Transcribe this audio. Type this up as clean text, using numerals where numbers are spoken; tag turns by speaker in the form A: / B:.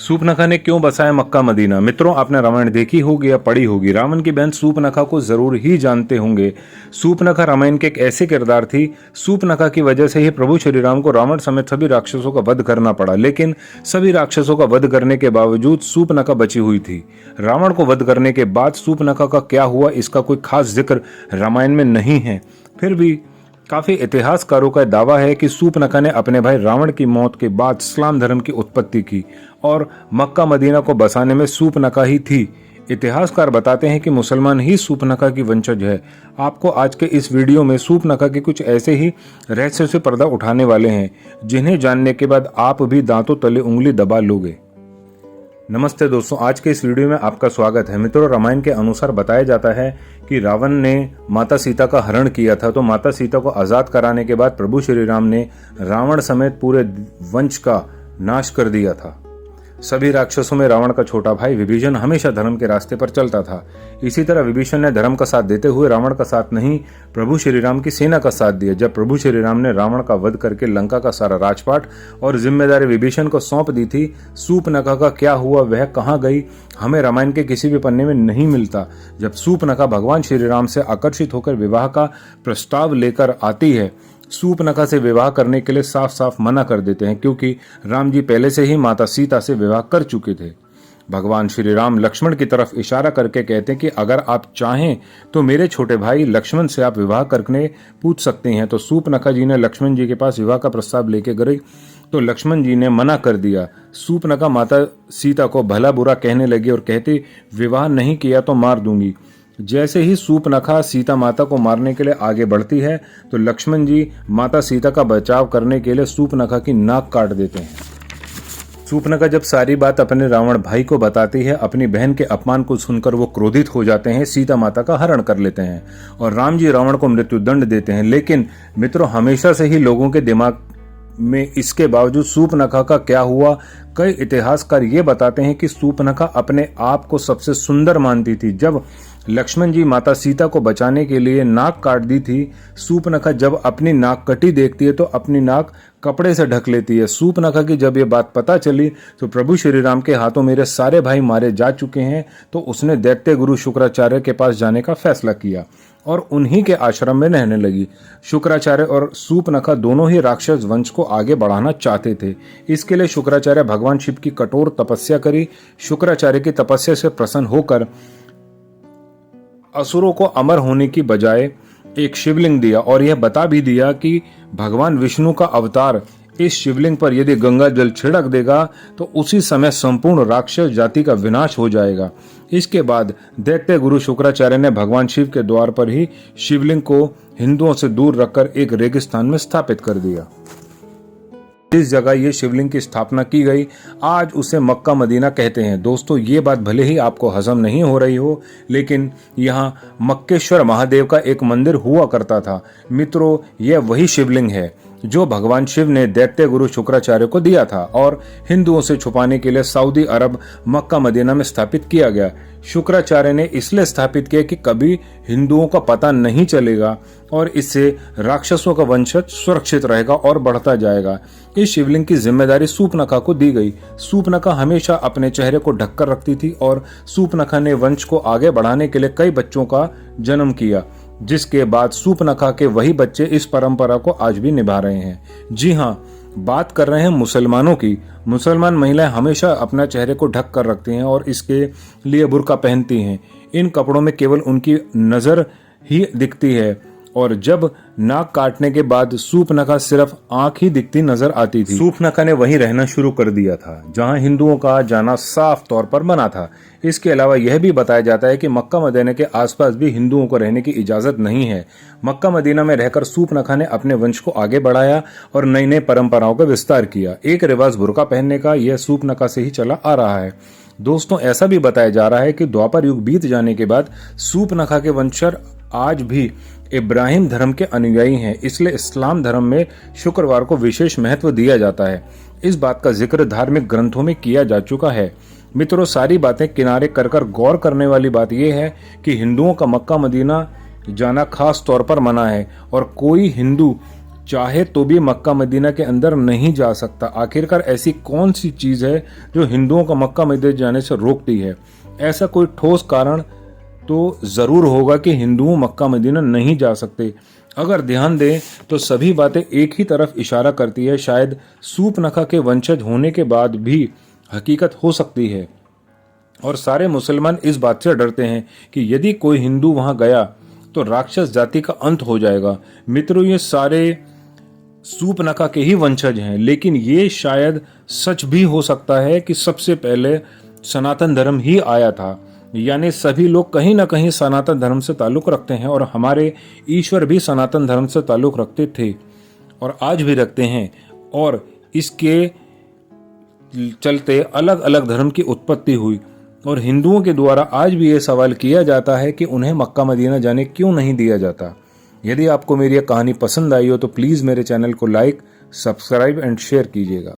A: सूर्पनखा ने क्यों बसाया मक्का मदीना। मित्रों, आपने रामायण देखी होगी या पढ़ी होगी। रावण की बहन सूर्पनखा को जरूर ही जानते होंगे। सूर्पनखा रामायण के एक ऐसे किरदार थी। सूर्पनखा की वजह से ही प्रभु श्री राम को रावण समेत सभी राक्षसों का वध करना पड़ा, लेकिन सभी राक्षसों का वध करने के बावजूद सूर्पनखा बची हुई थी। रावण को वध करने के बाद सूर्पनखा का क्या हुआ, इसका कोई खास जिक्र रामायण में नहीं है। फिर भी काफी इतिहासकारों का दावा है कि सूर्पनखा ने अपने भाई रावण की मौत के बाद इस्लाम धर्म की उत्पत्ति की और मक्का मदीना को बसाने में सूर्पनखा ही थी। इतिहासकार बताते हैं कि मुसलमान ही सूर्पनखा की वंशज है। आपको आज के इस वीडियो में सूर्पनखा के कुछ ऐसे ही रहस्य से पर्दा उठाने वाले हैं जिन्हें जानने के बाद आप भी दांतों तले उंगली दबा लोगे। नमस्ते दोस्तों, आज के इस वीडियो में आपका स्वागत है। मित्रों, रामायण के अनुसार बताया जाता है कि रावण ने माता सीता का हरण किया था, तो माता सीता को आजाद कराने के बाद प्रभु श्री राम ने रावण समेत पूरे वंश का नाश कर दिया था। सभी राक्षसों में रावण का छोटा भाई विभीषण हमेशा धर्म के रास्ते पर चलता था। इसी तरह विभीषण ने धर्म का साथ देते हुए रावण का साथ नहीं, प्रभु श्री राम की सेना का साथ दिया। जब प्रभु श्री राम ने रावण का वध करके लंका का सारा राजपाट और जिम्मेदारी विभीषण को सौंप दी थी, सूर्पनखा का क्या हुआ, वह कहाँ गई, हमें रामायण के किसी भी पन्ने में नहीं मिलता। जब सूर्पनखा भगवान श्री राम से आकर्षित होकर विवाह का प्रस्ताव लेकर आती है, सूर्पनखा से विवाह करने के लिए साफ साफ मना कर देते हैं, क्योंकि राम जी पहले से ही माता सीता से विवाह कर चुके थे। भगवान श्री राम लक्ष्मण की तरफ इशारा करके कहते हैं कि अगर आप चाहें तो मेरे छोटे भाई लक्ष्मण से आप विवाह करने पूछ सकते हैं। तो सूर्पनखा जी ने लक्ष्मण जी के पास विवाह का प्रस्ताव लेके गई, तो लक्ष्मण जी ने मना कर दिया। सूर्पनखा माता सीता को भला बुरा कहने लगी और कहती, विवाह नहीं किया तो मार दूंगी। जैसे ही सूर्पनखा सीता माता को मारने के लिए आगे बढ़ती है, तो लक्ष्मण जी माता सीता का बचाव करने के लिए सूर्पनखा की नाक काट देते हैं। सूर्पनखा जब सारी बात अपने रावण भाई को बताती है, अपनी बहन के अपमान को सुनकर वो क्रोधित हो जाते हैं, सीता माता का हरण कर लेते हैं और राम जी रावण को मृत्युदंड देते हैं। लेकिन मित्रों, हमेशा से ही लोगों के दिमाग में इसके बावजूद सूर्पनखा का क्या हुआ, कई इतिहासकार ये बताते हैं कि सूर्पनखा अपने आप को सबसे सुंदर मानती थी। जब लक्ष्मण जी माता सीता को बचाने के लिए नाक काट दी थी, सूर्पनखा जब अपनी नाक कटी देखती है तो अपनी नाक कपड़े से ढक लेती है। सूर्पनखा की जब ये बात पता चली तो प्रभु श्री राम के हाथों मेरे सारे भाई मारे जा चुके हैं, तो उसने दैत्य गुरु शुक्राचार्य के पास जाने का फैसला किया और उन्हीं के आश्रम में रहने लगी। शुक्राचार्य और सूर्पनखा दोनों ही राक्षस वंश को आगे बढ़ाना चाहते थे। इसके लिए शुक्राचार्य भगवान शिव की कठोर तपस्या करी। शुक्राचार्य की तपस्या से प्रसन्न होकर असुरों को अमर होने की बजाय एक शिवलिंग दिया और यह बता भी दिया कि भगवान विष्णु का अवतार इस शिवलिंग पर यदि गंगा जल छिड़क देगा तो उसी समय संपूर्ण राक्षस जाति का विनाश हो जाएगा। इसके बाद दैत्य गुरु शुक्राचार्य ने भगवान शिव के द्वार पर ही शिवलिंग को हिंदुओं से दूर रखकर एक रेगिस्तान में स्थापित कर दिया। जिस जगह ये शिवलिंग की स्थापना की गई, आज उसे मक्का मदीना कहते हैं। दोस्तों, ये बात भले ही आपको हजम नहीं हो रही हो, लेकिन यहाँ मक्केश्वर महादेव का एक मंदिर हुआ करता था। मित्रों, यह वही शिवलिंग है जो भगवान शिव ने दैत्य गुरु शुक्राचार्य को दिया था और हिंदुओं से छुपाने के लिए सऊदी अरब मक्का मदीना में स्थापित किया गया। शुक्राचार्य ने इसलिए स्थापित किया कि कभी हिंदुओं का पता नहीं चलेगा और इससे राक्षसों का वंशज सुरक्षित रहेगा और बढ़ता जाएगा। इस शिवलिंग की जिम्मेदारी सूर्पनखा को दी गई। सूर्पनखा हमेशा अपने चेहरे को ढककर रखती थी और सूर्पनखा ने वंश को आगे बढ़ाने के लिए कई बच्चों का जन्म किया, जिसके बाद सूर्पनखा के वही बच्चे इस परंपरा को आज भी निभा रहे हैं। जी हाँ, बात कर रहे हैं मुसलमानों की। मुसलमान महिलाएं हमेशा अपना चेहरे को ढक कर रखती हैं और इसके लिए बुर्का पहनती हैं। इन कपड़ों में केवल उनकी नजर ही दिखती है और जब नाक काटने के बाद सूर्पनखा सिर्फ आंख ही दिखती नजर आती थी। सूर्पनखा ने वहीं रहना शुरू कर दिया था जहां हिंदुओं का जाना साफ तौर पर मना था। इसके अलावा यह भी बताया जाता है कि मक्का मदीना के आसपास भी हिंदुओं को रहने की इजाजत नहीं है। मक्का मदीना में रहकर सूर्पनखा ने अपने वंश को आगे बढ़ाया और नई नई परंपराओं का विस्तार किया। एक रिवाज बुर्का पहनने का, यह सूर्पनखा से ही चला आ रहा है। दोस्तों, ऐसा भी बताया जा रहा है कि द्वापर युग बीत जाने के बाद सूर्पनखा के वंशज आज भी इब्राहिम धर्म के अनुयायी हैं, इसलिए इस्लाम धर्म में शुक्रवार को विशेष महत्व दिया जाता है। इस बात का जिक्र धार्मिक ग्रंथों में किया जा चुका है। मित्रों, सारी बातें किनारे कर गौर करने वाली बात यह है कि हिंदुओं का मक्का मदीना जाना खास तौर पर मना है और कोई हिंदू चाहे तो भी मक्का मदीना के अंदर नहीं जा सकता। आखिरकार ऐसी कौन सी चीज है जो हिंदुओं को मक्का मदीना जाने से रोकती है? ऐसा कोई ठोस कारण तो जरूर होगा कि हिंदुओं मक्का मदीना नहीं जा सकते। अगर ध्यान दें तो सभी बातें एक ही तरफ इशारा करती है, शायद सूपनखा के वंशज होने के बाद भी हकीकत हो सकती है। और सारे मुसलमान इस बात से डरते हैं कि यदि कोई हिंदू वहां गया तो राक्षस जाति का अंत हो जाएगा। मित्रों, ये सारे सूपनखा के ही वंशज हैं, लेकिन ये शायद सच भी हो सकता है कि सबसे पहले सनातन धर्म ही आया था। यानी सभी लोग कहीं ना कहीं सनातन धर्म से ताल्लुक रखते हैं और हमारे ईश्वर भी सनातन धर्म से ताल्लुक रखते थे और आज भी रखते हैं। और इसके चलते अलग अलग धर्म की उत्पत्ति हुई और हिंदुओं के द्वारा आज भी ये सवाल किया जाता है कि उन्हें मक्का मदीना जाने क्यों नहीं दिया जाता। यदि आपको मेरी यह कहानी पसंद आई हो तो प्लीज़ मेरे चैनल को लाइक, सब्सक्राइब एंड शेयर कीजिएगा।